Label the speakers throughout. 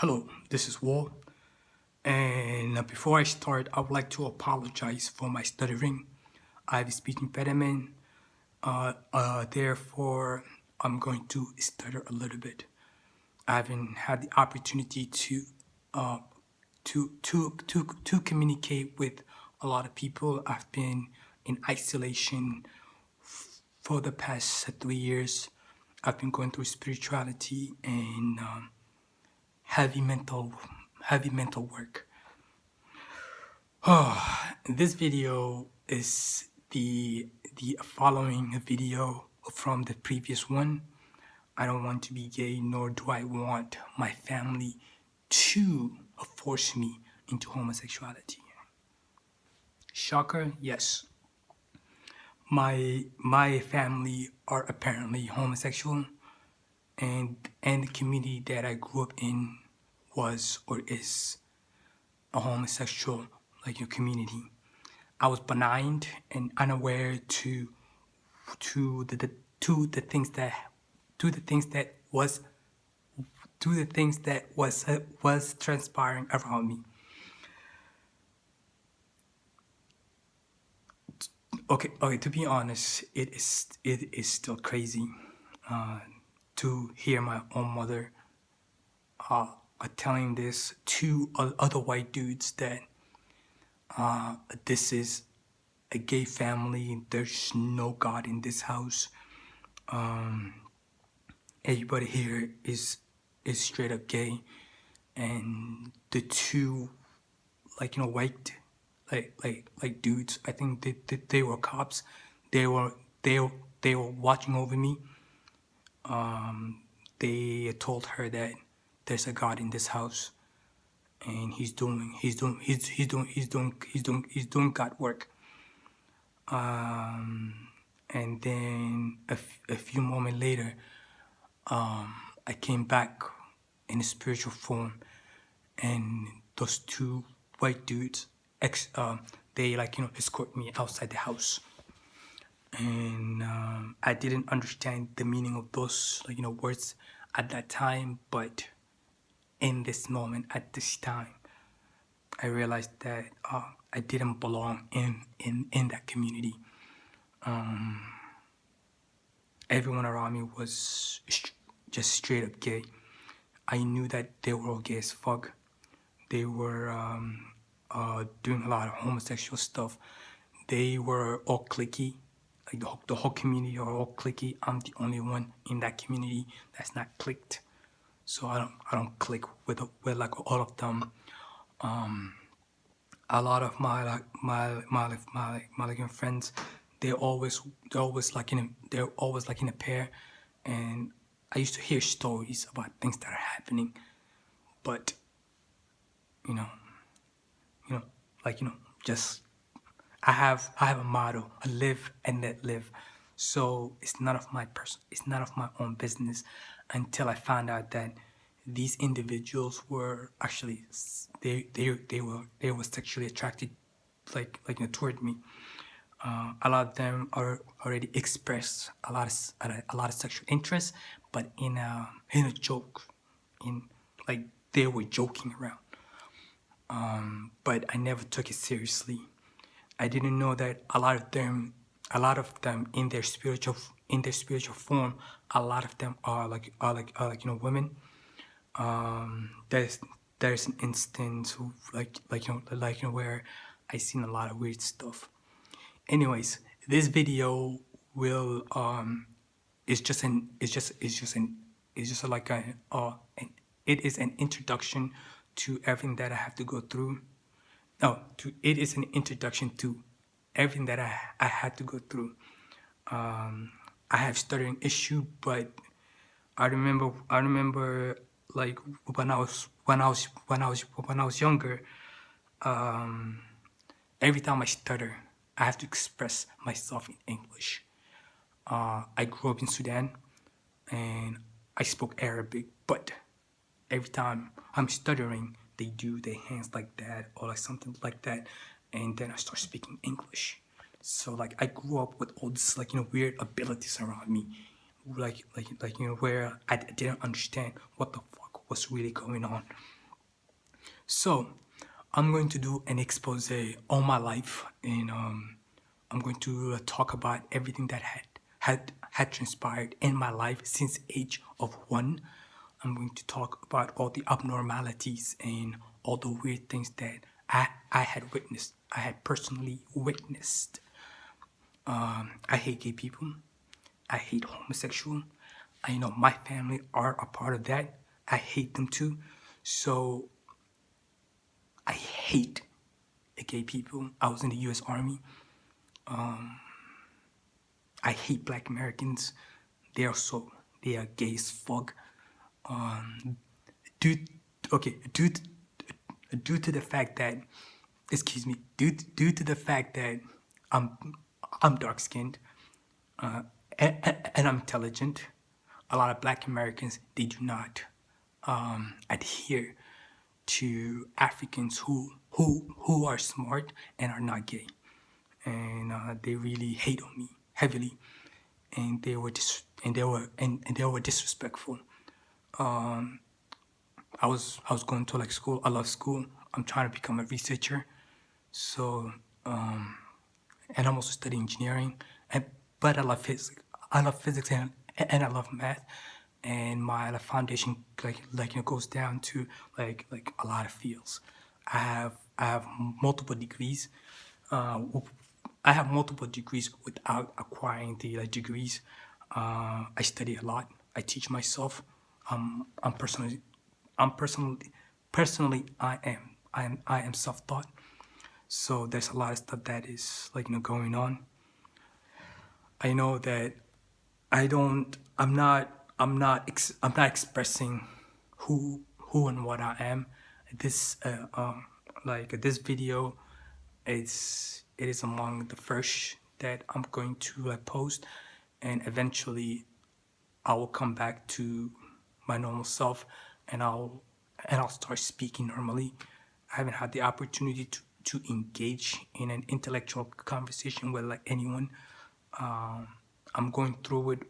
Speaker 1: Hello, this is War, and before I start, I would like to apologize for my stuttering. I have a speech impediment, therefore I'm going to stutter a little bit. I haven't had the opportunity uh, to communicate with a lot of people. I've been in isolation for the past 3 years. I've been going through spirituality and heavy mental heavy mental work. This video is the following video from the previous one. I don't want to be gay, nor do I want my family to force me into homosexuality. Shocker, yes. My family are apparently homosexual, and the community that I grew up in was or is a homosexual community. I was benign and unaware to the things that to the things that was was transpiring around me. Okay. To be honest, it is still crazy to hear my own mother telling this to other white dudes that this is a gay family. There's no God in this house. Everybody here is straight up gay, and the two white dudes. I think they were cops. They were watching over me. They told her that there's a God in this house, and he's doing God work. And then a few moments later, I came back in a spiritual form, and those two white dudes, they escort me outside the house, and I didn't understand the meaning of those words at that time, but in this moment, at this time, I realized that I didn't belong in that community. Everyone around me was just straight up gay. I knew that they were all gay as fuck. They were doing a lot of homosexual stuff. They were all cliquey. Like the whole community are all cliquey. I'm the only one in that community that's not clicked. So I don't click with like all of them. A lot of my friends, they're always like in a pair, and I used to hear stories about things that are happening, but you know, just I have a motto: I live and let live. So it's none of my own business until I found out that these individuals were actually they were sexually attracted toward me. A lot of them are already expressed a lot of sexual interest, but in a joke, in like they were joking around. But I never took it seriously. I didn't know that a lot of them in their spiritual form, a lot of them are women. There's an instance of where I seen a lot of weird stuff. Anyways, this video will it is an introduction to everything that I have to go through. It is an introduction to everything that I had to go through. I have stuttering issue, but I remember like when I was younger, every time I stutter, I have to express myself in English. I grew up in Sudan, and I spoke Arabic, but every time I'm stuttering, they do their hands like that or like something like that, and then I start speaking English. So like I grew up with all this weird abilities around me, where I didn't understand what the fuck was really going on. So, I'm going to do an expose on my life, and I'm going to talk about everything that had transpired in my life since age of 1. I'm going to talk about all the abnormalities and all the weird things that I had witnessed. I had personally witnessed. I hate gay people. I hate homosexual. I know my family are a part of that. I hate them too. So I hate the gay people. I was in the U.S. Army. I hate Black Americans. They are gay as fuck. Due, okay, due to the fact that, excuse me, due to the fact that I'm I'm dark skinned, and I'm intelligent. A lot of Black Americans, they do not adhere to Africans who are smart and are not gay, and they really hate on me heavily, and they were disrespectful. I was going to like school. I love school. I'm trying to become a researcher, so and I'm also studying engineering. And but I love physics. I love physics and I love math. And my foundation goes down to a lot of fields. I have multiple degrees. Uh, I have multiple degrees without acquiring the degrees. I study a lot. I teach myself. I'm personally, I'm personally, personally, I am self-taught. So there's a lot of stuff that is going on. I know that I don't. I'm not. I'm not expressing who and what I am. This this video, it is among the first that I'm going to post, and eventually I will come back to my normal self, and I'll start speaking normally. I haven't had the opportunity to engage in an intellectual conversation with anyone. I'm going through it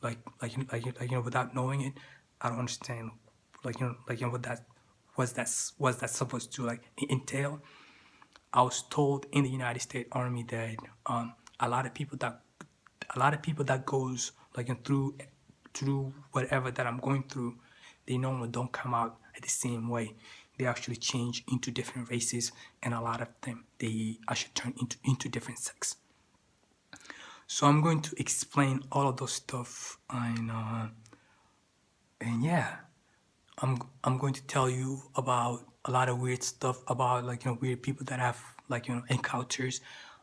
Speaker 1: without knowing it. I don't understand what was that supposed to entail. I was told in the United States Army that a lot of people that goes through whatever that I'm going through, they normally don't come out the same way. They actually change into different races, and a lot of them they actually turn into different sex. So I'm going to explain all of those stuff, and yeah, I'm going to tell you about a lot of weird stuff about weird people that have encounters.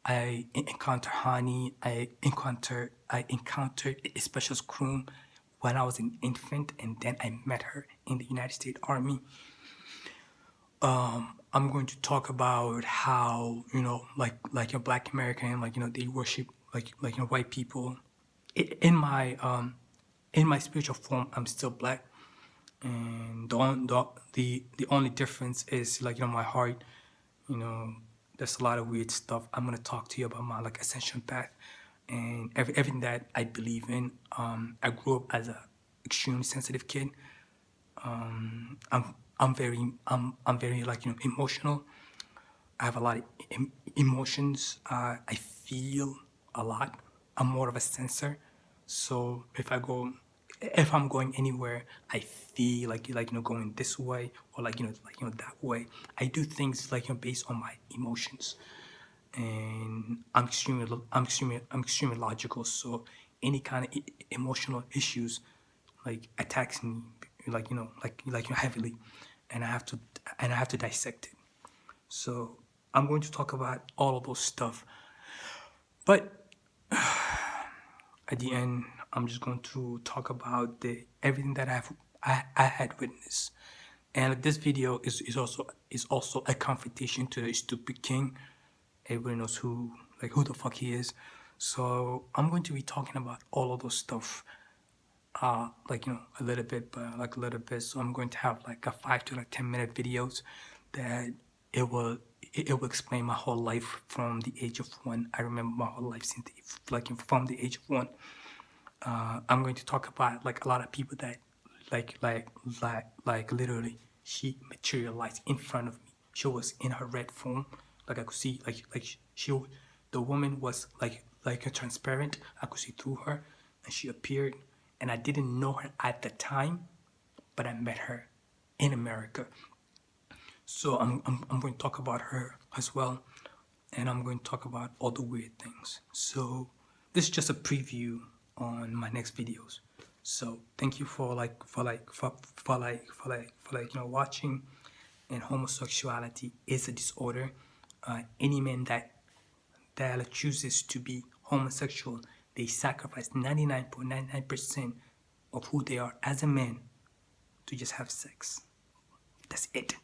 Speaker 1: I encounter Honey. I encountered a special crew when I was an infant, and then I met her in the United States Army. I'm going to talk about how a Black American they worship white people. In my in my spiritual form, I'm still Black, and the only difference is my heart. You know, there's a lot of weird stuff. I'm gonna talk to you about my ascension path and everything that I believe in. I grew up as a extremely sensitive kid. I'm very emotional. I have a lot of emotions. I feel a lot. I'm more of a sensor. So if I'm going anywhere, I feel going this way or that way. I do things based on my emotions, and I'm extremely logical. So any kind of emotional issues attacks me heavily, and I have to dissect it. So I'm going to talk about all of those stuff. But at the end, I'm just going to talk about everything that I had witnessed. And this video is also a confrontation to the stupid king. Everybody knows who the fuck he is. So I'm going to be talking about all of those stuff a little bit, but a little bit. So I'm going to have a 5 to 10 minute videos that it will it will explain my whole life from the age of 1. I remember my whole life since from the age of 1. I'm going to talk about a lot of people that like literally she materialized in front of me. She was in her red form, like I could see, the woman was like a transparent. I could see through her, and she appeared, and I didn't know her at the time, but I met her in America. So I'm going to talk about her as well, and I'm going to talk about all the weird things. So this is just a preview on my next videos. So thank you for watching. And homosexuality is a disorder. Any man that chooses to be homosexual, they sacrifice 99.99% of who they are as a man to just have sex. That's it.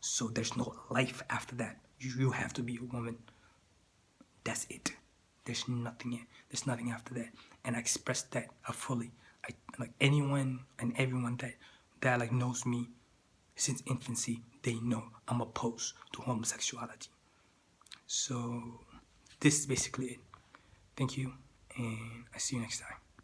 Speaker 1: So there's no life after that. You have to be a woman. That's it. There's nothing after that. And I expressed that fully. Like anyone and everyone that like knows me since infancy, they know I'm opposed to homosexuality. So this is basically it. Thank you, and I see you next time.